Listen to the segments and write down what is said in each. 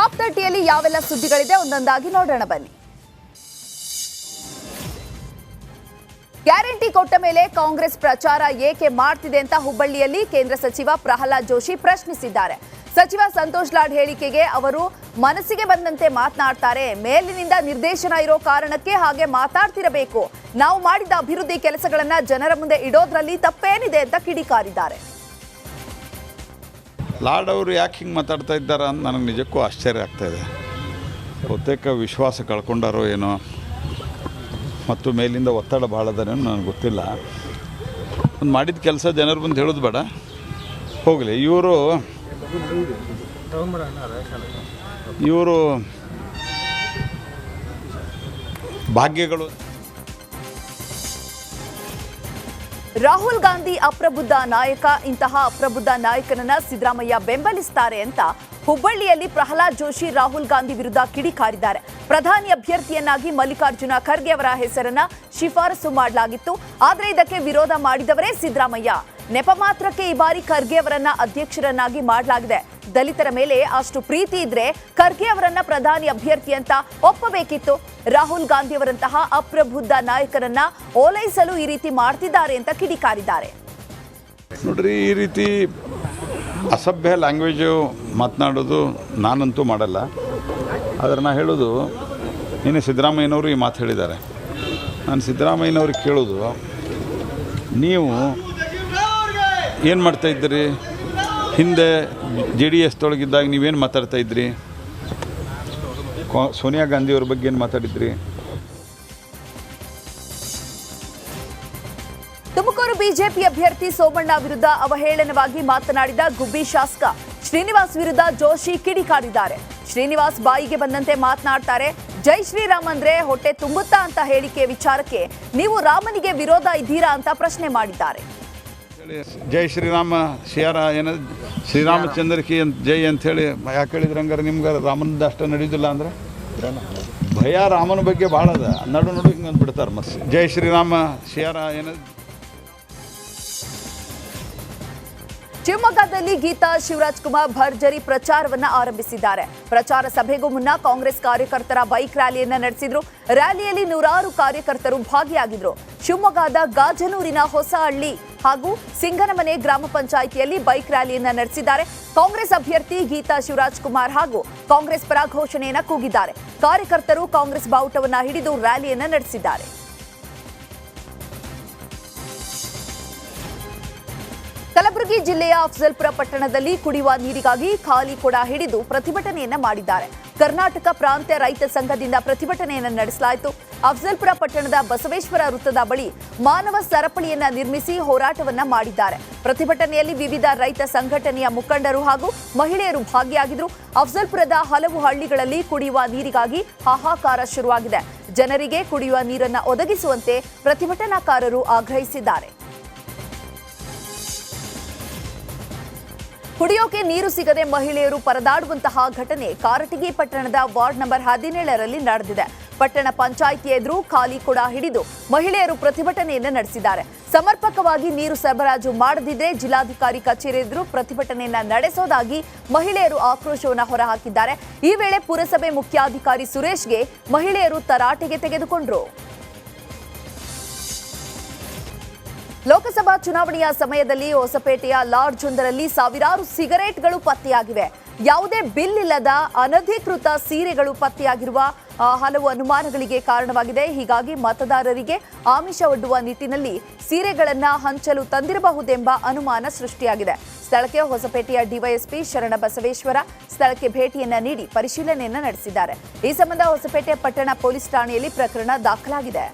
Top 30ಯಲ್ಲಿ ಯಾವೆಲ್ಲ ಸುದ್ದಿಗಳಿದೆ ಒಂದೊಂದಾಗಿ ನೋಡೋಣ ಬನ್ನಿ. ಗ್ಯಾರಂಟಿ ಕೊಟ್ಟ ಮೇಲೆ ಕಾಂಗ್ರೆಸ್ ಪ್ರಚಾರ ಏಕೆ ಮಾಡ್ತಿದೆ ಅಂತ ಹುಬ್ಬಳ್ಳಿಯಲ್ಲಿ ಕೇಂದ್ರ ಸಚಿವ ಪ್ರಹ್ಲಾದ್ ಜೋಶಿ ಪ್ರಶ್ನಿಸಿದ್ದಾರೆ. ಸಚಿವ ಸಂತೋಷ್ ಲಾಡ್ ಹೇಳಿಕೆಗೆ ಅವರು ಮನಸ್ಸಿಗೆ ಬಂದಂತೆ ಮಾತನಾಡ್ತಾರೆ. ಮೇಲಿನಿಂದ ನಿರ್ದೇಶನ ಇರೋ ಕಾರಣಕ್ಕೆ ಹಾಗೆ ಮಾತಾಡ್ತಿರಬೇಕು. ನಾವು ಮಾಡಿದ ಅಭಿವೃದ್ಧಿ ಕೆಲಸಗಳನ್ನ ಜನರ ಮುಂದೆ ಇಡೋದ್ರಲ್ಲಿ ತಪ್ಪೇನಿದೆ ಅಂತ ಕಿಡಿಕಾರಿದ್ದಾರೆ. ಲಾಡ್ ಅವರು ಯಾಕೆ ಹಿಂಗೆ ಮಾತಾಡ್ತಾ ಇದ್ದಾರೆ ಅಂತ ನನಗೆ ನಿಜಕ್ಕೂ ಆಶ್ಚರ್ಯ ಆಗ್ತಾಯಿದೆ. ಬಹುತೇಕ ವಿಶ್ವಾಸ ಕಳ್ಕೊಂಡಾರೋ ಏನೋ ಮತ್ತು ಮೇಲಿಂದ ಒತ್ತಡ ಭಾಳ ಅದನೇನೋ ನನಗೆ ಗೊತ್ತಿಲ್ಲ. ಒಂದು ಮಾಡಿದ ಕೆಲಸ ಜನರು ಬಂದು ಹೇಳೋದು ಬೇಡ, ಹೋಗಲಿ. ಇವರು ಭಾಗ್ಯಗಳು. ರಾಹುಲ್ ಗಾಂಧಿ ಅಪ್ರಬುದ್ಧ ನಾಯಕ. ಇಂತಹ ಅಪ್ರಬುದ್ಧ ನಾಯಕನನ್ನ ಸಿದ್ದರಾಮಯ್ಯ ಬೆಂಬಲಿಸ್ತಾರೆ ಅಂತ ಹುಬ್ಬಳ್ಳಿಯಲ್ಲಿ ಪ್ರಹ್ಲಾದ್ ಜೋಶಿ ರಾಹುಲ್ ಗಾಂಧಿ ವಿರುದ್ಧ ಕಿಡಿಕಾರಿದ್ದಾರೆ. ಪ್ರಧಾನಿ ಅಭ್ಯರ್ಥಿಯನ್ನಾಗಿ ಮಲ್ಲಿಕಾರ್ಜುನ ಖರ್ಗೆ ಅವರ ಹೆಸರನ್ನ ಶಿಫಾರಸು ಮಾಡಲಾಗಿತ್ತು. ಆದರೆ ಇದಕ್ಕೆ ವಿರೋಧ ಮಾಡಿದವರೇ ಸಿದ್ದರಾಮಯ್ಯ. ನೆಪ ಮಾತ್ರಕ್ಕೆ ಈ ಬಾರಿ ಖರ್ಗೆ ಅವರನ್ನ ಅಧ್ಯಕ್ಷರನ್ನಾಗಿ ಮಾಡಲಾಗಿದೆ. ದಲಿತರ ಮೇಲೆ ಅಷ್ಟು ಪ್ರೀತಿ ಇದ್ರೆ ಖರ್ಗೆ ಅವರನ್ನ ಪ್ರಧಾನಿ ಅಭ್ಯರ್ಥಿ ಅಂತ ಒಪ್ಪಬೇಕಿತ್ತು. ರಾಹುಲ್ ಗಾಂಧಿ ಅವರಂತಹ ಅಪ್ರಬುದ್ಧ ನಾಯಕರನ್ನ ಓಲೈಸಲು ಈ ರೀತಿ ಮಾಡ್ತಿದ್ದಾರೆ ಅಂತ ಕಿಡಿಕಾರಿದ್ದಾರೆ. ನೋಡ್ರಿ, ಈ ರೀತಿ ಅಸಭ್ಯ ಲ್ಯಾಂಗ್ವೇಜು ಮಾತನಾಡೋದು ನಾನಂತೂ ಮಾಡಲ್ಲ. ಆದರೆ ನಾನು ಹೇಳೋದು, ನಿನ್ನೆ ಸಿದ್ದರಾಮಯ್ಯನವರು ಈ ಮಾತು ಹೇಳಿದ್ದಾರೆ. ನಾನು ಸಿದ್ದರಾಮಯ್ಯನವ್ರಿಗೆ ಕೇಳೋದು, ನೀವು ಏನು ಮಾಡ್ತಾಯಿದ್ದೀರಿ? ಹಿಂದೆ JDS ತೊಳಗಿದ್ದಾಗ ನೀವೇನು ಮಾತಾಡ್ತಾ ಇದ್ರಿ? ಸೋನಿಯಾ ಗಾಂಧಿಯವ್ರ ಬಗ್ಗೆ ಏನು ಮಾತಾಡಿದ್ರಿ? ತುಮಕೂರು ಬಿಜೆಪಿ ಅಭ್ಯರ್ಥಿ ಸೋಮಣ್ಣ ವಿರುದ್ಧ ಅವಹೇಳನವಾಗಿ ಮಾತನಾಡಿದ ಗುಬ್ಬಿ ಶಾಸಕ ಶ್ರೀನಿವಾಸ್ ವಿರುದ್ಧ ಜೋಶಿ ಕಿಡಿಕಾರಿದ್ದಾರೆ. ಶ್ರೀನಿವಾಸ್ ಬಾಯಿಗೆ ಬಂದಂತೆ ಮಾತನಾಡ್ತಾರೆ. ಜೈ ಶ್ರೀರಾಮ್ ಅಂದ್ರೆ ಹೊಟ್ಟೆ ತುಂಬುತ್ತಾ ಅಂತ ಹೇಳಿಕೆ ವಿಚಾರಕ್ಕೆ ನೀವು ರಾಮನಿಗೆ ವಿರೋಧ ಇದ್ದೀರಾ ಅಂತ ಪ್ರಶ್ನೆ ಮಾಡಿದ್ದಾರೆ. ಜೈ ಶ್ರೀರಾಮ ಶಿಯಾರ ಏನ ಶ್ರೀರಾಮಚಂದ್ರಕಿ ಅಂತ ಜೈ ಅಂಥೇಳಿ ಯಾಕೆ ಹೇಳಿದ್ರೆ ಹಂಗಾರೆ ನಿಮ್ಗೆ ರಾಮನದ ಅಷ್ಟು ನಡೆಯೋದಿಲ್ಲ ಅಂದರೆ ಭಯ ರಾಮನ ಬಗ್ಗೆ ಭಾಳ ಅದ. ನಡು ಹಿಂಗೆ ಅಂದ್ಬಿಡ್ತಾರೆ. ಮತ್ತೆ ಜೈ ಶ್ರೀರಾಮ ಶಿಯಾರ ಏನ. ಶಿವಮೊಗ್ಗದಲ್ಲಿ ಗೀತಾ ಶಿವರಾಜ್ ಕುಮಾರ್ ಭರ್ಜರಿ ಪ್ರಚಾರವನ್ನ ಆರಂಭಿಸಿದ್ದಾರೆ. ಪ್ರಚಾರ ಸಭೆಗೂ ಮುನ್ನ ಕಾಂಗ್ರೆಸ್ ಕಾರ್ಯಕರ್ತರ ಬೈಕ್ ರ್ಯಾಲಿಯನ್ನ ನಡೆಸಿದ್ರು. ರ್ಯಾಲಿಯಲ್ಲಿ ನೂರಾರು ಕಾರ್ಯಕರ್ತರು ಭಾಗಿಯಾಗಿದ್ರು. ಶಿವಮೊಗ್ಗದ ಗಾಜನೂರಿನ ಹೊಸಹಳ್ಳಿ ಹಾಗೂ ಸಿಂಗನಮನೆ ಗ್ರಾಮ ಪಂಚಾಯಿತಿಯಲ್ಲಿ ಬೈಕ್ ರ್ಯಾಲಿಯನ್ನ ನಡೆಸಿದ್ದಾರೆ. ಕಾಂಗ್ರೆಸ್ ಅಭ್ಯರ್ಥಿ ಗೀತಾ ಶಿವರಾಜ್ ಕುಮಾರ್ ಹಾಗೂ ಕಾಂಗ್ರೆಸ್ ಪರ ಘೋಷಣೆಯನ್ನ ಕೂಗಿದ್ದಾರೆ. ಕಾರ್ಯಕರ್ತರು ಕಾಂಗ್ರೆಸ್ ಬಾವುಟವನ್ನ ಹಿಡಿದು ರ್ಯಾಲಿಯನ್ನ ನಡೆಸಿದ್ದಾರೆ. ಕಲಬುರಗಿ ಜಿಲ್ಲೆಯ ಅಫಜಲ್ಪುರ ಪಟ್ಟಣದಲ್ಲಿ ಕುಡಿಯುವ ನೀರಿಗಾಗಿ ಖಾಲಿ ಕೊಡ ಹಿಡಿದು ಪ್ರತಿಭಟನೆಯನ್ನ ಮಾಡಿದ್ದಾರೆ. ಕರ್ನಾಟಕ ಪ್ರಾಂತ್ಯ ರೈತ ಸಂಘದಿಂದ ಪ್ರತಿಭಟನೆಯನ್ನು ನಡೆಸಲಾಯಿತು. ಅಫಜಲ್ಪುರ ಪಟ್ಟಣದ ಬಸವೇಶ್ವರ ವೃತ್ತದ ಬಳಿ ಮಾನವ ಸರಪಳಿಯನ್ನ ನಿರ್ಮಿಸಿ ಹೋರಾಟವನ್ನ ಮಾಡಿದ್ದಾರೆ. ಪ್ರತಿಭಟನೆಯಲ್ಲಿ ವಿವಿಧ ರೈತ ಸಂಘಟನೆಯ ಮುಖಂಡರು ಹಾಗೂ ಮಹಿಳೆಯರು ಭಾಗಿಯಾಗಿದ್ದರು. ಅಫಜಲ್ಪುರದ ಹಲವು ಹಳ್ಳಿಗಳಲ್ಲಿ ಕುಡಿಯುವ ನೀರಿಗಾಗಿ ಹಾಹಾಕಾರ ಶುರುವಾಗಿದೆ. ಜನರಿಗೆ ಕುಡಿಯುವ ನೀರನ್ನ ಒದಗಿಸುವಂತೆ ಪ್ರತಿಭಟನಾಕಾರರು ಆಗ್ರಹಿಸಿದ್ದಾರೆ. ಕುಡಿಯೋಕೆ ನೀರು ಸಿಗದೆ ಮಹಿಳೆಯರು ಪರದಾಡುವಂತಹ ಘಟನೆ ಕಾರಟಗಿ ಪಟ್ಟಣದ ವಾರ್ಡ್ ನಂಬರ್ 17ರಲ್ಲಿ ನಡೆದಿದೆ. ಪಟ್ಟಣ ಪಂಚಾಯಿತಿ ಎದುರು ಖಾಲಿ ಕೊಡ ಹಿಡಿದು ಮಹಿಳೆಯರು ಪ್ರತಿಭಟನೆಯನ್ನು ನಡೆಸಿದ್ದಾರೆ. ಸಮರ್ಪಕವಾಗಿ ನೀರು ಸರಬರಾಜು ಮಾಡದಿದ್ರೆ ಜಿಲ್ಲಾಧಿಕಾರಿ ಕಚೇರಿ ಎದುರು ಪ್ರತಿಭಟನೆಯನ್ನ ನಡೆಸೋದಾಗಿ ಮಹಿಳೆಯರು ಆಕ್ರೋಶವನ್ನು ಹೊರಹಾಕಿದ್ದಾರೆ. ಈ ವೇಳೆ ಪುರಸಭೆ ಮುಖ್ಯಾಧಿಕಾರಿ ಸುರೇಶ್ಗೆ ಮಹಿಳೆಯರು ತರಾಟೆಗೆ ತೆಗೆದುಕೊಂಡರು. ಲೋಕಸಭಾ ಚುನಾವಣೆಯ ಸಮಯದಲ್ಲಿ ಹೊಸಪೇಟೆಯ ಲಾಡ್ಜ್ ಒಂದರಲ್ಲಿ ಸಾವಿರಾರು ಸಿಗರೇಟ್ಗಳು ಪತ್ತೆಯಾಗಿವೆ. ಯಾವುದೇ ಬಿಲ್ ಇಲ್ಲದ ಅನಧಿಕೃತ ಸೀರೆಗಳು ಪತ್ತೆಯಾಗಿರುವ ಹಲವು ಅನುಮಾನಗಳಿಗೆ ಕಾರಣವಾಗಿದೆ. ಹೀಗಾಗಿ ಮತದಾರರಿಗೆ ಆಮಿಷ ಒಡ್ಡುವ ನಿಟ್ಟಿನಲ್ಲಿ ಸೀರೆಗಳನ್ನ ಹಂಚಲು ತಂದಿರಬಹುದೆಂಬ ಅನುಮಾನ ಸೃಷ್ಟಿಯಾಗಿದೆ. ಸ್ಥಳಕ್ಕೆ ಹೊಸಪೇಟೆಯ ಡಿವೈಎಸ್ಪಿ ಶರಣ ಬಸವೇಶ್ವರ ಸ್ಥಳಕ್ಕೆ ಭೇಟಿಯನ್ನ ನೀಡಿ ಪರಿಶೀಲನೆಯನ್ನ ನಡೆಸಿದ್ದಾರೆ. ಈ ಸಂಬಂಧ ಹೊಸಪೇಟೆ ಪಟ್ಟಣ ಪೊಲೀಸ್ ಠಾಣೆಯಲ್ಲಿ ಪ್ರಕರಣ ದಾಖಲಾಗಿದೆ.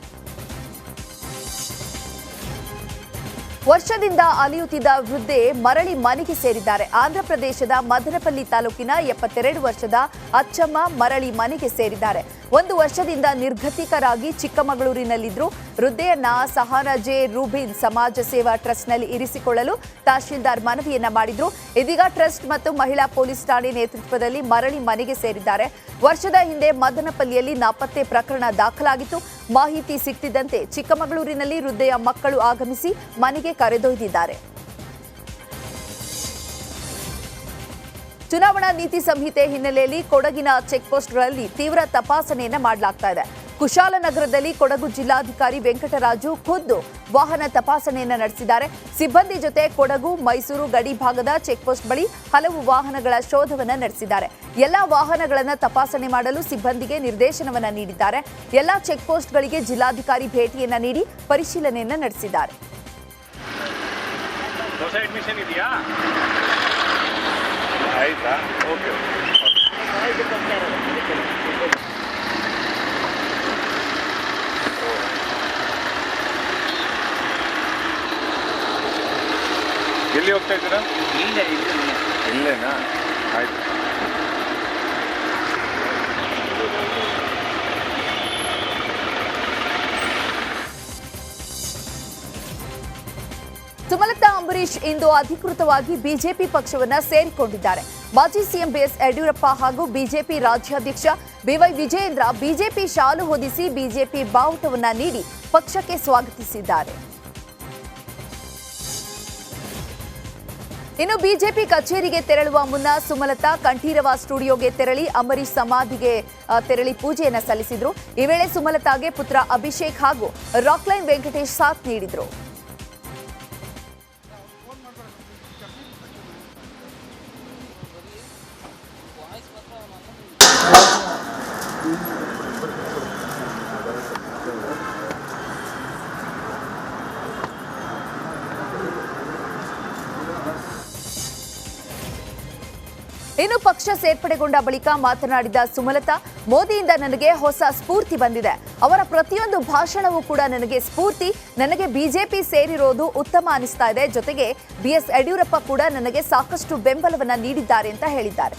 ವರ್ಷದಿಂದ ಅಲಿಯುತ್ತಿದ್ದ ವೃದ್ಧೆ ಮರಳಿ ಮನೆಗೆ ಸೇರಿದ್ದಾರೆ. ಆಂಧ್ರಪ್ರದೇಶದ ಮದನಪಲ್ಲಿ ತಾಲೂಕಿನ 72 ವರ್ಷದ ಅಚ್ಚಮ್ಮ ಮರಳಿ ಮನೆಗೆ ಸೇರಿದ್ದಾರೆ. 1 ವರ್ಷದಿಂದ ನಿರ್ಗತಿಕರಾಗಿ ಚಿಕ್ಕಮಗಳೂರಿನಲ್ಲಿದ್ದರು. ವೃದ್ಧೆಯನ್ನ ಸಹಾನ ಜೆ ರೂಬಿನ್ ಸಮಾಜ ಸೇವಾ ಟ್ರಸ್ಟ್ನಲ್ಲಿ ಇರಿಸಿಕೊಳ್ಳಲು ತಹಶೀಲ್ದಾರ್ ಮನವಿಯನ್ನ ಮಾಡಿದ್ರು. ಇದೀಗ ಟ್ರಸ್ಟ್ ಮತ್ತು ಮಹಿಳಾ ಪೊಲೀಸ್ ಠಾಣೆ ನೇತೃತ್ವದಲ್ಲಿ ಮರಳಿ ಮನೆಗೆ ಸೇರಿದ್ದಾರೆ. ವರ್ಷದ ಹಿಂದೆ ಮದನಪಲ್ಲಿಯಲ್ಲಿ ನಾಪತ್ತೆ ಪ್ರಕರಣ ದಾಖಲಾಗಿತ್ತು. ಮಾಹಿತಿ ಸಿಕ್ತಿದ್ದಂತೆ ಚಿಕ್ಕಮಗಳೂರಿನಲ್ಲಿ ವೃದ್ಧೆಯ ಮಕ್ಕಳು ಆಗಮಿಸಿ ಮನೆಗೆ ಕರೆದೊಯ್ದಿದ್ದಾರೆ. ಚುನಾವಣಾ ನೀತಿ ಸಂಹಿತೆ ಹಿನ್ನೆಲೆಯಲ್ಲಿ ಕೊಡಗಿನ ಚೆಕ್ಪೋಸ್ಟ್ಗಳಲ್ಲಿ ತೀವ್ರ ತಪಾಸಣೆಯನ್ನ ಮಾಡಲಾಗ್ತಾ ಇದೆ. ಕುಶಾಲನಗರದಲ್ಲಿ ಕೊಡಗು ಜಿಲ್ಲಾಧಿಕಾರಿ ವೆಂಕಟರಾಜು ಖುದ್ದು ವಾಹನ ತಪಾಸಣೆಯನ್ನ ನಡೆಸಿದ್ದಾರೆ. ಸಿಬ್ಬಂದಿ ಜೊತೆ ಕೊಡಗು ಮೈಸೂರು ಗಡಿ ಭಾಗದ ಚೆಕ್ಪೋಸ್ಟ್ ಬಳಿ ಹಲವು ವಾಹನಗಳ ಶೋಧವನ್ನ ನಡೆಸಿದ್ದಾರೆ. ಎಲ್ಲಾ ವಾಹನಗಳನ್ನು ತಪಾಸಣೆ ಮಾಡಲು ಸಿಬ್ಬಂದಿಗೆ ನಿರ್ದೇಶನವನ್ನ ನೀಡಿದ್ದಾರೆ. ಎಲ್ಲಾ ಚೆಕ್ಪೋಸ್ಟ್ಗಳಿಗೆ ಜಿಲ್ಲಾಧಿಕಾರಿ ಭೇಟಿಯನ್ನ ನೀಡಿ ಪರಿಶೀಲನೆಯನ್ನ ನಡೆಸಿದ್ದಾರೆ. ಎಲ್ಲಿ ಹೋಗ್ತಾ ಇದ್ದೀರಾ? ಇಲ್ಲೇನಾ? ಆಯ್ತು. ಸುಮಲತಾ ಅಂಬರೀಶ್ ಇಂದು ಅಧಿಕೃತವಾಗಿ ಬಿಜೆಪಿ ಪಕ್ಷವನ್ನ ಸೇರಿಕೊಂಡಿದ್ದಾರೆ. ಮಾಜಿ ಸಿಎಂ ಬಿಎಸ್ ಯಡಿಯೂರಪ್ಪ ಹಾಗೂ ಬಿಜೆಪಿ ರಾಜ್ಯಾಧ್ಯಕ್ಷ ಬಿವೈ ವಿಜಯೇಂದ್ರ ಬಿಜೆಪಿ ಶಾಲು ಹೊದಿಸಿ ಬಿಜೆಪಿ ಬಾವುಟವನ್ನ ನೀಡಿ ಪಕ್ಷಕ್ಕೆ ಸ್ವಾಗತಿಸಿದ್ದಾರೆ. ಇನ್ನು ಬಿಜೆಪಿ ಕಚೇರಿಗೆ ತೆರಳುವ ಮುನ್ನ ಸುಮಲತಾ ಕಂಠೀರವ ಸ್ಟುಡಿಯೋಗೆ ತೆರಳಿ ಅಂಬರೀಶ್ ಸಮಾಧಿಗೆ ತೆರಳಿ ಪೂಜೆಯನ್ನ ಸಲ್ಲಿಸಿದ್ರು. ಈ ವೇಳೆ ಸುಮಲತಾಗೆ ಪುತ್ರ ಅಭಿಷೇಕ್ ಹಾಗೂ ರಾಕ್ಲೈನ್ ವೆಂಕಟೇಶ್ ಸಾಥ್ ನೀಡಿದ್ರು. ಇನ್ನು ಪಕ್ಷ ಸೇರ್ಪಡೆಗೊಂಡ ಬಳಿಕ ಮಾತನಾಡಿದ ಸುಮಲತಾ, ಮೋದಿಯಿಂದ ನನಗೆ ಹೊಸ ಸ್ಫೂರ್ತಿ ಬಂದಿದೆ. ಅವರ ಪ್ರತಿಯೊಂದು ಭಾಷಣವೂ ಕೂಡ ನನಗೆ ಸ್ಫೂರ್ತಿ. ನನಗೆ ಬಿಜೆಪಿ ಸೇರಿರೋದು ಉತ್ತಮ ಅನಿಸ್ತಾ ಇದೆ. ಜೊತೆಗೆ ಬಿಎಸ್ ಯಡಿಯೂರಪ್ಪ ಕೂಡ ನನಗೆ ಸಾಕಷ್ಟು ಬೆಂಬಲವನ್ನ ನೀಡಿದ್ದಾರೆ ಅಂತ ಹೇಳಿದ್ದಾರೆ.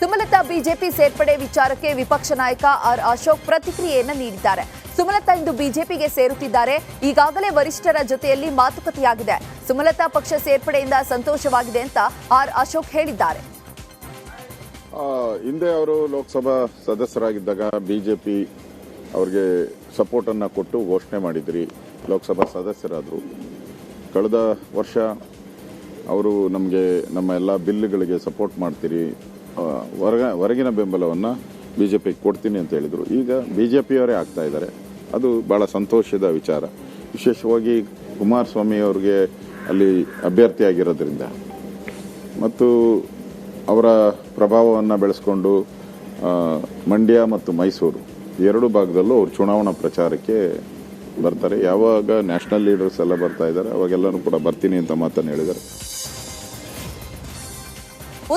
ಸುಮಲತಾ ಬಿಜೆಪಿ ಸೇರ್ಪಡೆ ವಿಚಾರಕ್ಕೆ ವಿಪಕ್ಷ ನಾಯಕ ಆರ್ ಅಶೋಕ್ ಪ್ರತಿಕ್ರಿಯೆಯನ್ನ ನೀಡಿದ್ದಾರೆ. ಸುಮಲತಾ ಇಂದು ಬಿಜೆಪಿಗೆ ಸೇರುತ್ತಿದ್ದಾರೆ. ಈಗಾಗಲೇ ವರಿಷ್ಠರ ಜೊತೆಯಲ್ಲಿ ಮಾತುಕತೆಯಾಗಿದೆ. ಸುಮಲತಾ ಪಕ್ಷ ಸೇರ್ಪಡೆಯಿಂದ ಸಂತೋಷವಾಗಿದೆ ಅಂತ ಆರ್ ಅಶೋಕ್ ಹೇಳಿದ್ದಾರೆ. ಹಿಂದೆ ಅವರು ಲೋಕಸಭಾ ಸದಸ್ಯರಾಗಿದ್ದಾಗ ಬಿಜೆಪಿ ಅವರಿಗೆ ಸಪೋರ್ಟ್ ಅನ್ನ ಕೊಟ್ಟು ಘೋಷಣೆ ಮಾಡಿದ್ರಿ, ಲೋಕಸಭಾ ಸದಸ್ಯರಾದರು. ಕಳೆದ ವರ್ಷ ಅವರು ನಮಗೆ ನಮ್ಮ ಎಲ್ಲ ಬಿಲ್ಗಳಿಗೆ ಸಪೋರ್ಟ್ ಮಾಡ್ತೀರಿ, ಹೊರಗಿನ ಬೆಂಬಲವನ್ನು ಬಿಜೆಪಿಗೆ ಕೊಡ್ತೀನಿ ಅಂತ ಹೇಳಿದರು. ಈಗ ಬಿಜೆಪಿಯವರೇ ಆಗ್ತಾ ಇದ್ದಾರೆ. ಅದು ಬಹಳ ಸಂತೋಷದ ವಿಚಾರ. ವಿಶೇಷವಾಗಿ ಕುಮಾರಸ್ವಾಮಿ ಅವರಿಗೆ ಅಲ್ಲಿ ಅಭ್ಯರ್ಥಿಯಾಗಿರೋದ್ರಿಂದ ಮತ್ತು ಅವರ ಪ್ರಭಾವವನ್ನು ಬೆಳೆಸ್ಕೊಂಡು ಮಂಡ್ಯ ಮತ್ತು ಮೈಸೂರು ಎರಡು ಭಾಗದಲ್ಲೂ ಅವರು ಚುನಾವಣಾ ಪ್ರಚಾರಕ್ಕೆ ಬರ್ತಾರೆ. ಯಾವಾಗ ನ್ಯಾಷನಲ್ ಲೀಡರ್ಸ್ ಎಲ್ಲ ಬರ್ತಾ ಇದ್ದಾರೆ ಅವಾಗೆಲ್ಲರೂ ಕೂಡ ಬರ್ತೀನಿ ಅಂತ ಮಾತನ್ನು ಹೇಳಿದ್ದಾರೆ.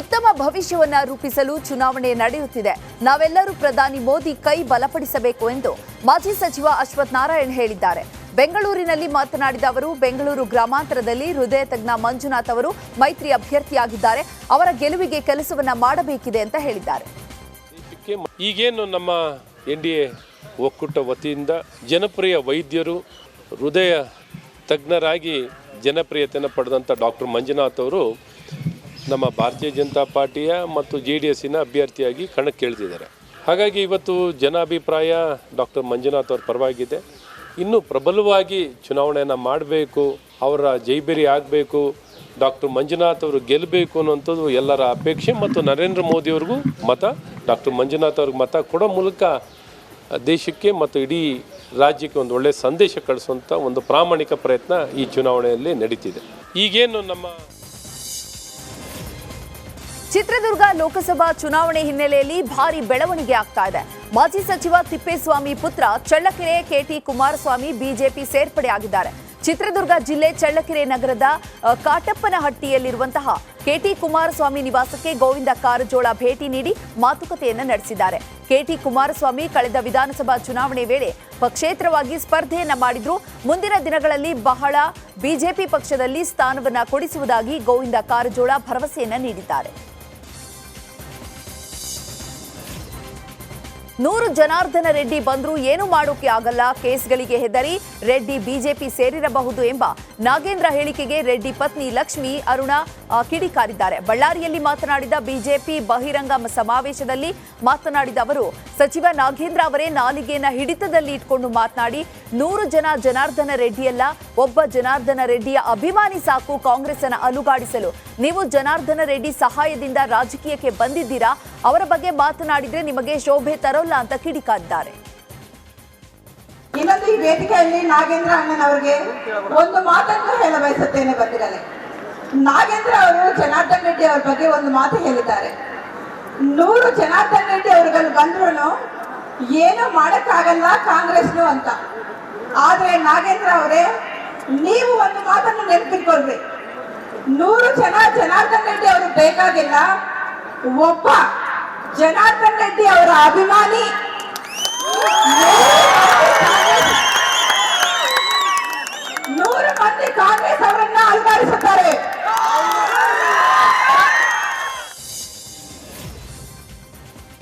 ಉತ್ತಮ ಭವಿಷ್ಯವನ್ನ ರೂಪಿಸಲು ಚುನಾವಣೆ ನಡೆಯುತ್ತಿದೆ. ನಾವೆಲ್ಲರೂ ಪ್ರಧಾನಿ ಮೋದಿ ಕೈ ಬಲಪಡಿಸಬೇಕು ಎಂದು ಮಾಜಿ ಸಚಿವ ಅಶ್ವಥ್ ನಾರಾಯಣ್ ಹೇಳಿದ್ದಾರೆ. ಬೆಂಗಳೂರಿನಲ್ಲಿ ಮಾತನಾಡಿದ ಅವರು, ಬೆಂಗಳೂರು ಗ್ರಾಮಾಂತರದಲ್ಲಿ ಹೃದಯ ತಜ್ಞ ಮಂಜುನಾಥ್ ಅವರು ಮೈತ್ರಿ ಅಭ್ಯರ್ಥಿಯಾಗಿದ್ದಾರೆ. ಅವರ ಗೆಲುವಿಗೆ ಕೆಲಸವನ್ನ ಮಾಡಬೇಕಿದೆ ಅಂತ ಹೇಳಿದ್ದಾರೆ. ಈಗೇನು ನಮ್ಮ ಎನ್ಡಿಎ ಒಕ್ಕೂಟ ವತಿಯಿಂದ ಜನಪ್ರಿಯ ವೈದ್ಯರು, ಹೃದಯ ತಜ್ಞರಾಗಿ ಜನಪ್ರಿಯತೆಯನ್ನು ಪಡೆದಂಥ ಡಾಕ್ಟರ್ ಮಂಜುನಾಥ್ ಅವರು ನಮ್ಮ ಭಾರತೀಯ ಜನತಾ ಪಾರ್ಟಿಯ ಮತ್ತು JDSನ ಅಭ್ಯರ್ಥಿಯಾಗಿ ಕಣಕ್ಕಿಳಿದಿದ್ದಾರೆ. ಹಾಗಾಗಿ ಇವತ್ತು ಜನಾಭಿಪ್ರಾಯ ಡಾಕ್ಟರ್ ಮಂಜುನಾಥ್ ಅವ್ರ ಪರವಾಗಿದೆ. ಇನ್ನೂ ಪ್ರಬಲವಾಗಿ ಚುನಾವಣೆಯನ್ನು ಮಾಡಬೇಕು, ಅವರ ಜೈಬೇರಿ ಆಗಬೇಕು, ಡಾಕ್ಟರ್ ಮಂಜುನಾಥ್ ಅವರು ಗೆಲ್ಲಬೇಕು ಅನ್ನೋಂಥದ್ದು ಎಲ್ಲರ ಅಪೇಕ್ಷೆ. ಮತ್ತು ನರೇಂದ್ರ ಮೋದಿಯವ್ರಿಗೂ ಮತ, ಡಾಕ್ಟರ್ ಮಂಜುನಾಥ್ ಅವ್ರಿಗೆ ಮತ ಕೊಡೋ ಮೂಲಕ ದೇಶಕ್ಕೆ ಮತ್ತು ಇಡೀ ರಾಜ್ಯಕ್ಕೆ ಒಂದು ಒಳ್ಳೆಯ ಸಂದೇಶ ಕಳಿಸುವಂಥ ಒಂದು ಪ್ರಾಮಾಣಿಕ ಪ್ರಯತ್ನ ಈ ಚುನಾವಣೆಯಲ್ಲಿ ನಡೀತಿದೆ. ಈಗೇನು ನಮ್ಮ ಚಿತ್ರದುರ್ಗ ಲೋಕಸಭಾ ಚುನಾವಣೆ ಹಿನ್ನೆಲೆಯಲ್ಲಿ ಭಾರಿ ಬೆಳವಣಿಗೆ ಆಗ್ತಾ ಇದೆ. ಮಾಜಿ ಸಚಿವ ತಿಪ್ಪೇಸ್ವಾಮಿ ಪುತ್ರ ಚಳ್ಳಕೆರೆ ಕೆಟಿ ಕುಮಾರಸ್ವಾಮಿ ಬಿಜೆಪಿ ಸೇರ್ಪಡೆಯಾಗಿದ್ದಾರೆ. ಚಿತ್ರದುರ್ಗ ಜಿಲ್ಲೆ ಚಳ್ಳಕೆರೆ ನಗರದ ಕಾಟಪ್ಪನಹಟ್ಟಿಯಲ್ಲಿರುವಂತಹ ಕೆಟಿ ಕುಮಾರಸ್ವಾಮಿ ನಿವಾಸಕ್ಕೆ ಗೋವಿಂದ ಕಾರಜೋಳ ಭೇಟಿ ನೀಡಿ ಮಾತುಕತೆಯನ್ನ ನಡೆಸಿದ್ದಾರೆ. ಕೆಟಿ ಕುಮಾರಸ್ವಾಮಿ ಕಳೆದ ವಿಧಾನಸಭಾ ಚುನಾವಣೆ ವೇಳೆ ಪಕ್ಷೇತರವಾಗಿ ಸ್ಪರ್ಧೆಯನ್ನ ಮಾಡಿದ್ರು. ಮುಂದಿನ ದಿನಗಳಲ್ಲಿ ಬಹಳ ಬಿಜೆಪಿ ಪಕ್ಷದಲ್ಲಿ ಸ್ಥಾನವನ್ನ ಕೊಡಿಸುವುದಾಗಿ ಗೋವಿಂದ ಕಾರಜೋಳ ಭರವಸೆಯನ್ನ ನೀಡಿದ್ದಾರೆ. 100 ಜನಾರ್ದನ ರೆಡ್ಡಿ ಬಂದ್ರೂ ಏನು ಮಾಡೋಕೆ ಆಗಲ್ಲ, ಕೇಸ್ಗಳಿಗೆ ಹೆದರಿ ರೆಡ್ಡಿ ಬಿಜೆಪಿ ಸೇರಿರಬಹುದು ಎಂಬ ನಾಗೇಂದ್ರ ಹೇಳಿಕೆಗೆ ರೆಡ್ಡಿ ಪತ್ನಿ ಲಕ್ಷ್ಮಿ ಅರುಣ ಕಿಡಿಕಾರಿದ್ದಾರೆ. ಬಳ್ಳಾರಿಯಲ್ಲಿ ಮಾತನಾಡಿದ ಬಿಜೆಪಿ ಬಹಿರಂಗ ಸಮಾವೇಶದಲ್ಲಿ ಮಾತನಾಡಿದ ಅವರು, ಸಚಿವ ನಾಗೇಂದ್ರ ಅವರೇ ನಾಲಿಗೆಯನ್ನ ಹಿಡಿತದಲ್ಲಿ ಇಟ್ಕೊಂಡು ಮಾತನಾಡಿ 100 ಜನ ಜನಾರ್ದನ ರೆಡ್ಡಿಯಲ್ಲ, ಒಬ್ಬ ಜನಾರ್ದನ ರೆಡ್ಡಿಯ ಅಭಿಮಾನಿ ಸಾಕು ಕಾಂಗ್ರೆಸ್ ಅನ್ನು ಅಲುಗಾಡಿಸಲು. ನೀವು ಜನಾರ್ದನ ರೆಡ್ಡಿ ಸಹಾಯದಿಂದ ರಾಜಕೀಯಕ್ಕೆ ಬಂದಿದ್ದೀರಾ, ಅವರ ಬಗ್ಗೆ ಮಾತನಾಡಿದ್ರೆ ನಿಮಗೆ ಶೋಭೆ ತರೋಲ್ಲ ಅಂತ ಕಿಡಿಕಾರಿದ್ದಾರೆ. ಇನ್ನೊಂದು ಈ ವೇದಿಕೆಯಲ್ಲಿ ನಾಗೇಂದ್ರ ಅಣ್ಣನವರಿಗೆ ಒಂದು ಮಾತನ್ನು ಹೇಳ ಬಯಸುತ್ತೇನೆ. ಬಂದಿರಲಿ ನಾಗೇಂದ್ರ ಅವರು ಜನಾರ್ದನ್ ರೆಡ್ಡಿ ಅವರ ಬಗ್ಗೆ ಒಂದು ಮಾತು ಹೇಳಿದ್ದಾರೆ. 100 ಜನಾರ್ದನ್ ರೆಡ್ಡಿ ಅವರುಗಳು ಬಂದ್ರು ಏನು ಮಾಡಕ್ಕಾಗಲ್ಲ ಕಾಂಗ್ರೆಸ್ನು ಅಂತ. ಆದ್ರೆ ನಾಗೇಂದ್ರ ಅವರೇ, ನೀವು ಒಂದು ಮಾತನ್ನು ನೆನಪಿಟ್ಕೊಳ್ರಿ, 100 ಜನ ಜನಾರ್ದನ್ ರೆಡ್ಡಿ ಅವರು ಬೇಕಾಗಿಲ್ಲ, ಒಬ್ಬ ಜನಾರ್ದನ್ ರೆಡ್ಡಿ ಅವರ ಅಭಿಮಾನಿ 100 ಮಂದಿ ಕಾಂಗ್ರೆಸ್ ಅವರನ್ನ ಅಲುಗಾಡಿಸುತ್ತಾರೆ.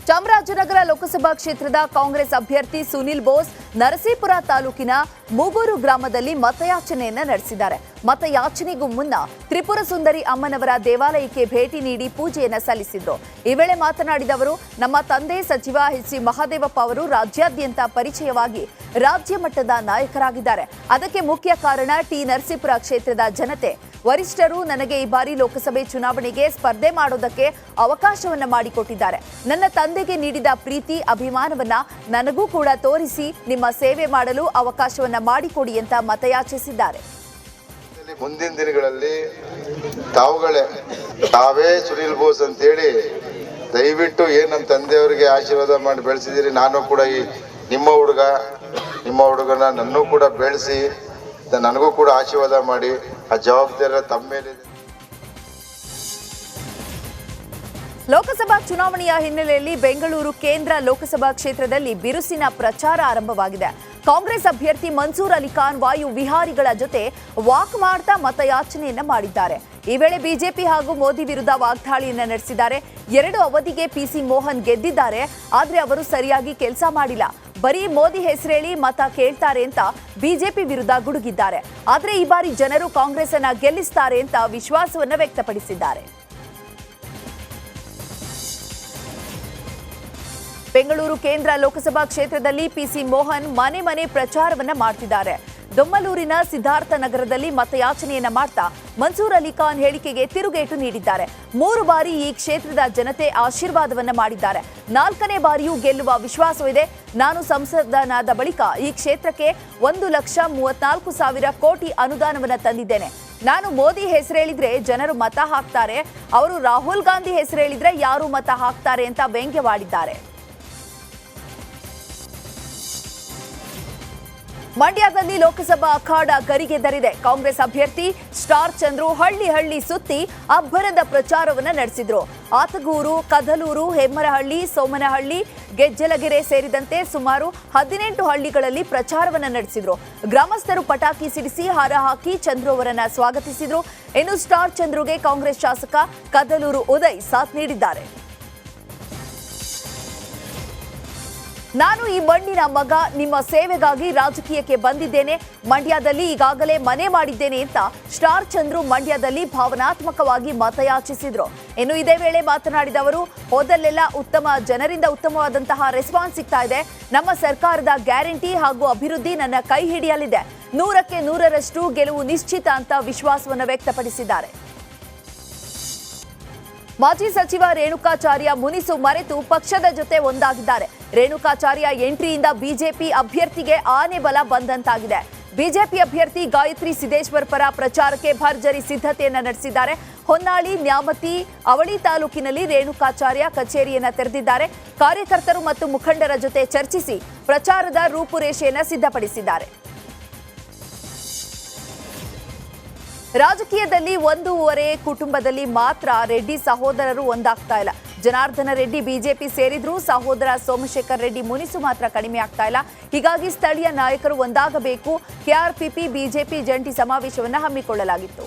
ಚಾಮರಾಜನಗರ ಲೋಕಸಭಾ ಕ್ಷೇತ್ರದ ಕಾಂಗ್ರೆಸ್ ಅಭ್ಯರ್ಥಿ ಸುನಿಲ್ ಬೋಸ್ ನರಸೀಪುರ ತಾಲೂಕಿನ ಮೂಗೂರು ಗ್ರಾಮದಲ್ಲಿ ಮತಯಾಚನೆಯನ್ನ ನಡೆಸಿದ್ದಾರೆ. ಮತಯಾಚನೆಗೂ ಮುನ್ನ ತ್ರಿಪುರ ಸುಂದರಿ ಅಮ್ಮನವರ ದೇವಾಲಯಕ್ಕೆ ಭೇಟಿ ನೀಡಿ ಪೂಜೆಯನ್ನ ಸಲ್ಲಿಸಿದ್ರು. ಈ ವೇಳೆ ಮಾತನಾಡಿದ ಅವರು, ನಮ್ಮ ತಂದೆ ಸಚಿವ ಎಚ್.ಸಿ. ಮಹದೇವಪ್ಪ ಅವರು ರಾಜ್ಯಾದ್ಯಂತ ಪರಿಚಯವಾಗಿ ರಾಜ್ಯ ಮಟ್ಟದ ನಾಯಕರಾಗಿದ್ದಾರೆ. ಅದಕ್ಕೆ ಮುಖ್ಯ ಕಾರಣ ಟಿ ನರಸೀಪುರ ಕ್ಷೇತ್ರದ ಜನತೆ. ವರಿಷ್ಠರು ನನಗೆ ಈ ಬಾರಿ ಲೋಕಸಭೆ ಚುನಾವಣೆಗೆ ಸ್ಪರ್ಧೆ ಮಾಡೋದಕ್ಕೆ ಅವಕಾಶವನ್ನ ಮಾಡಿಕೊಟ್ಟಿದ್ದಾರೆ. ನನ್ನ ತಂದೆಗೆ ನೀಡಿದ ಪ್ರೀತಿ ಅಭಿಮಾನವನ್ನ ನನಗೂ ಕೂಡ ತೋರಿಸಿ ನಿಮ್ಮ ಸೇವೆ ಮಾಡಲು ಅವಕಾಶವನ್ನ ಮಾಡಿಕೊಡಿ ಅಂತ ಮತಯಾಚಿಸಿದ್ದಾರೆ. ಮುಂದಿನ ದಿನಗಳಲ್ಲಿ ತಾವೇ ಸುನಿಲ್ ಬೋಸ್ ಅಂತೇಳಿ ದಯವಿಟ್ಟು ಏನ್ ನಮ್ಮ ತಂದೆಯವರಿಗೆ ಆಶೀರ್ವಾದ ಮಾಡಿ ಬೆಳೆಸಿದಿರಿ. ನಾನು ಕೂಡ ಈ ನಿಮ್ಮ ಹುಡುಗನ ನನ್ನೂ ಕೂಡ ಬೆಳೆಸಿ ನನಗೂ ಕೂಡ ಆಶೀರ್ವಾದ ಮಾಡಿ ಆ ಜವಾಬ್ದಾರಿ ತಮ್ಮ ಮೇಲೆ. ಲೋಕಸಭಾ ಚುನಾವಣೆಯ ಹಿನ್ನೆಲೆಯಲ್ಲಿ ಬೆಂಗಳೂರು ಕೇಂದ್ರ ಲೋಕಸಭಾ ಕ್ಷೇತ್ರದಲ್ಲಿ ಬಿರುಸಿನ ಪ್ರಚಾರ ಆರಂಭವಾಗಿದೆ. ಕಾಂಗ್ರೆಸ್ ಅಭ್ಯರ್ಥಿ ಮನ್ಸೂರ್ ಅಲಿ ಖಾನ್ ವಾಯು ವಿಹಾರಿಗಳ ಜೊತೆ ವಾಕ್ ಮಾಡ್ತಾ ಮತಯಾಚನೆಯನ್ನ ಮಾಡಿದ್ದಾರೆ. ಈ ವೇಳೆ ಬಿಜೆಪಿ ಹಾಗೂ ಮೋದಿ ವಿರುದ್ಧ ವಾಗ್ದಾಳಿಯನ್ನ ನಡೆಸಿದ್ದಾರೆ. 2 ಅವಧಿಗೆ ಪಿಸಿ ಮೋಹನ್ ಗೆದ್ದಿದ್ದಾರೆ, ಆದ್ರೆ ಅವರು ಸರಿಯಾಗಿ ಕೆಲಸ ಮಾಡಿಲ್ಲ, ಬರೀ ಮೋದಿ ಹೆಸರೇಳಿ ಮತ ಕೇಳ್ತಾರೆ ಅಂತ ಬಿಜೆಪಿ ವಿರುದ್ಧ ಗುಡುಗಿದ್ದಾರೆ. ಆದ್ರೆ ಈ ಬಾರಿ ಜನರು ಕಾಂಗ್ರೆಸ್ ಅನ್ನ ಗೆಲ್ಲಿಸ್ತಾರೆ ಅಂತ ವಿಶ್ವಾಸವನ್ನ ವ್ಯಕ್ತಪಡಿಸಿದ್ದಾರೆ. ಬೆಂಗಳೂರು ಕೇಂದ್ರ ಲೋಕಸಭಾ ಕ್ಷೇತ್ರದಲ್ಲಿ ಪಿಸಿ ಮೋಹನ್ ಮನೆ ಮನೆ ಪ್ರಚಾರವನ್ನ ಮಾಡ್ತಿದ್ದಾರೆ. ದೊಮ್ಮಲೂರಿನ ಸಿದ್ಧಾರ್ಥ ನಗರದಲ್ಲಿ ಮತಯಾಚನೆಯನ್ನ ಮಾಡ್ತಾ ಮನ್ಸೂರ್ ಅಲಿ ಖಾನ್ ಹೇಳಿಕೆಗೆ ತಿರುಗೇಟು ನೀಡಿದ್ದಾರೆ. 3 ಬಾರಿ ಈ ಕ್ಷೇತ್ರದ ಜನತೆ ಆಶೀರ್ವಾದವನ್ನ ಮಾಡಿದ್ದಾರೆ. 4ನೇ ಬಾರಿಯೂ ಗೆಲ್ಲುವ ವಿಶ್ವಾಸವಿದೆ. ನಾನು ಸಂಸದನಾದ ಬಳಿಕ ಈ ಕ್ಷೇತ್ರಕ್ಕೆ 1,34,000 ಕೋಟಿ ಅನುದಾನವನ್ನ ತಂದಿದ್ದೇನೆ. ನಾನು ಮೋದಿ ಹೆಸರೇಳಿದ್ರೆ ಜನರು ಮತ ಹಾಕ್ತಾರೆ, ಅವರು ರಾಹುಲ್ ಗಾಂಧಿ ಹೆಸರೇಳಿದ್ರೆ ಯಾರು ಮತ ಹಾಕ್ತಾರೆ ಅಂತ ವ್ಯಂಗ್ಯವಾಡಿದ್ದಾರೆ. ಮಂಡ್ಯದಲ್ಲಿ ಲೋಕಸಭಾ ಅಖಾಡ ಗರಿಗೆದರಿದೆ. ಕಾಂಗ್ರೆಸ್ ಅಭ್ಯರ್ಥಿ ಸ್ಟಾರ್ ಚಂದ್ರು ಹಳ್ಳಿ ಹಳ್ಳಿ ಸುತ್ತಿ ಅಬ್ಬರದ ಪ್ರಚಾರವನ್ನ ನಡೆಸಿದ್ರು. ಆತಗೂರು, ಕದಲೂರು, ಹೆಮ್ಮರಹಳ್ಳಿ, ಸೋಮನಹಳ್ಳಿ, ಗೆಜ್ಜಲಗೆರೆ ಸೇರಿದಂತೆ ಸುಮಾರು 18 ಹಳ್ಳಿಗಳಲ್ಲಿ ಪ್ರಚಾರವನ್ನ ನಡೆಸಿದ್ರು. ಗ್ರಾಮಸ್ಥರು ಪಟಾಕಿ ಸಿಡಿಸಿ ಹಾರ ಹಾಕಿ ಚಂದ್ರು ಅವರನ್ನ ಸ್ವಾಗತಿಸಿದ್ರು. ಇನ್ನು ಸ್ಟಾರ್ ಚಂದ್ರುಗೆ ಕಾಂಗ್ರೆಸ್ ಶಾಸಕ ಕದಲೂರು ಉದಯ್ ಸಾಥ್ ನೀಡಿದ್ದಾರೆ. ನಾನು ಈ ಮಣ್ಣಿನ ಮಗ, ನಿಮ್ಮ ಸೇವೆಗಾಗಿ ರಾಜಕೀಯಕ್ಕೆ ಬಂದಿದ್ದೇನೆ. ಮಂಡ್ಯದಲ್ಲಿ ಈಗಾಗಲೇ ಮನೆ ಮಾಡಿದ್ದೇನೆ ಅಂತ ಸ್ಟಾರ್ ಚಂದ್ರು ಮಂಡ್ಯದಲ್ಲಿ ಭಾವನಾತ್ಮಕವಾಗಿ ಮತಯಾಚಿಸಿದ್ರು. ಇನ್ನು ಇದೇ ವೇಳೆ ಮಾತನಾಡಿದ ಅವರು, ಹೋದಲ್ಲೆಲ್ಲ ಜನರಿಂದ ಉತ್ತಮವಾದಂತಹ ರೆಸ್ಪಾನ್ಸ್ ಸಿಗ್ತಾ ಇದೆ. ನಮ್ಮ ಸರ್ಕಾರದ ಗ್ಯಾರಂಟಿ ಹಾಗೂ ಅಭಿವೃದ್ಧಿ ನನ್ನ ಕೈ ಹಿಡಿಯಲಿದೆ. 100ಕ್ಕೆ 100ರಷ್ಟು ಗೆಲುವು ನಿಶ್ಚಿತ ಅಂತ ವಿಶ್ವಾಸವನ್ನು ವ್ಯಕ್ತಪಡಿಸಿದ್ದಾರೆ. ಮಾಜಿ ಸಚಿವ ರೇಣುಕಾಚಾರ್ಯ ಮುನಿಸು ಮರೆತು ಪಕ್ಷದ ಜೊತೆ ಒಂದಾಗಿದ್ದಾರೆ. ರೇಣುಕಾಚಾರ್ಯ ಎಂಟ್ರಿಯಿಂದ ಬಿಜೆಪಿ ಅಭ್ಯರ್ಥಿಗೆ ಆನೆ ಬಲ ಬಂದಂತಾಗಿದೆ. ಬಿಜೆಪಿ ಅಭ್ಯರ್ಥಿ ಗಾಯತ್ರಿ ಸಿದ್ದೇಶ್ವರ್ ಪರ ಪ್ರಚಾರಕ್ಕೆ ಭರ್ಜರಿ ಸಿದ್ಧತೆಯನ್ನ ನಡೆಸಿದ್ದಾರೆ. ಹೊನ್ನಾಳಿ, ನ್ಯಾಮತಿ, ಅವಳಿ ತಾಲೂಕಿನಲ್ಲಿ ರೇಣುಕಾಚಾರ್ಯ ಕಚೇರಿಯನ್ನ ತೆರೆದಿದ್ದಾರೆ. ಕಾರ್ಯಕರ್ತರು ಮತ್ತು ಮುಖಂಡರ ಜೊತೆ ಚರ್ಚಿಸಿ ಪ್ರಚಾರದ ರೂಪುರೇಷೆಯನ್ನ ಸಿದ್ಧಪಡಿಸಿದ್ದಾರೆ. ರಾಜಕೀಯದಲ್ಲಿ ಒಂದೂವರೆ ಕುಟುಂಬದಲ್ಲಿ ಮಾತ್ರ ರೆಡ್ಡಿ ಸಹೋದರರು ಒಂದಾಗ್ತಾ ಇಲ್ಲ. ಜನಾರ್ದನ ರೆಡ್ಡಿ ಬಿಜೆಪಿ ಸೇರಿದ್ರೂ ಸಹೋದರ ಸೋಮಶೇಖರ್ ರೆಡ್ಡಿ ಮುನಿಸು ಮಾತ್ರ ಕಡಿಮೆ ಆಗ್ತಾ ಇಲ್ಲ. ಹೀಗಾಗಿ ಸ್ಥಳೀಯ ನಾಯಕರು ಒಂದಾಗಬೇಕು. ಕೆಆರ್ಪಿಪಿ ಬಿಜೆಪಿ ಜಂಟಿ ಸಮಾವೇಶವನ್ನು ಹಮ್ಮಿಕೊಳ್ಳಲಾಗಿತ್ತು.